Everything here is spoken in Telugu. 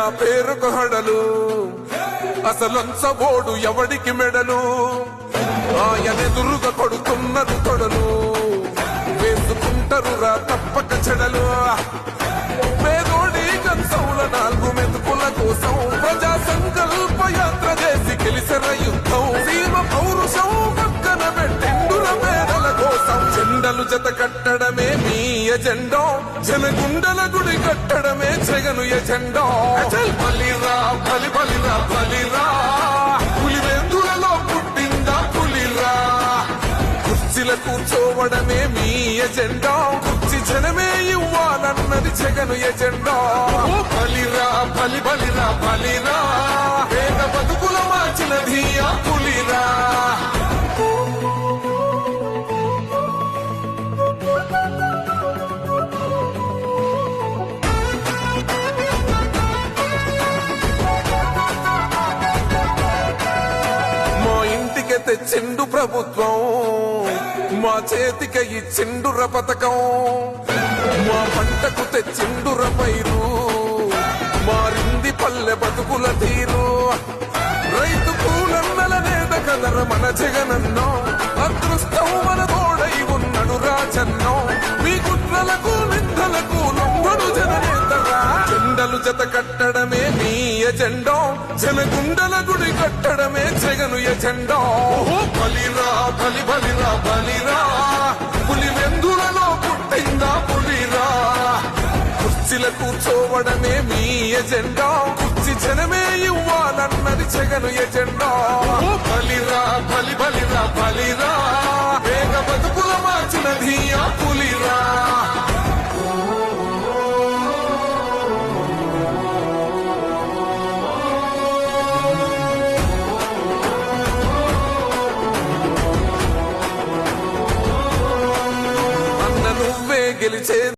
జెండా పేరుకు హడలు అసలంచబోడు ఎవడికి మెడలు ఆయనెదురుగా కొడుతున్నారు తొడలు వేసుకుంటారు రా తప్పక చెడలు పేదోడి కంచంల 4 మెతుకుల కోసం ప్రజా సంకల్ప యాత్ర చేసి గెలిసిన యుద్ధం సీమ పౌరుషం పక్కన పెట్టెండుల పేదల కోసం జెండలు జత కట్టడమే మీ ఎజెండా జనగుండల గుడి కట్టడమే జగను ఎజెండా బలిరా బలి బలిరా బలిరా పులివెందులలో పుట్టిందా పులిరా కుర్చీల కూర్చోవడమే మీ ఎజెండా కుర్చీ జనమే ఇవ్వాలన్నది జగను ఎజెండా బలిరా బలి బలిరా బలిరా పేద బతుకుల మార్చినది ఆ పులిరా తెచ్చిండు ప్రభుత్వం మా చేతిక ఇచ్చిండుర పథకం మా పంటకు తెచ్చిండుర పైరు మారింది పల్లె బతుకుల తీరు రైతు కూలన్నల నేత కదర మన జగనన్నో అదృష్టం మన తోడై ఉన్నడు రాజన్నో మీ కుట్రలకు నిందలకు లొంగడు జననేతరా జెండలు జత కట్టడమే మీ ఎజెండా జనగుండల గుడి కట్టడమే జగను ఎజెండా బలిరా బలి బలిరా బలిరా పులివెందులలో పుట్టిందా పులిరా కుర్చీల కూర్చోవడమే మీ ఎజెండా కుర్చీ జనమే ఇవ్వాలన్నది జగను ఎజెండా బలిరా బలి బలిరా బలిరా వేగ బతుకుల మార్చినది ఆ పులిరా గెలిచే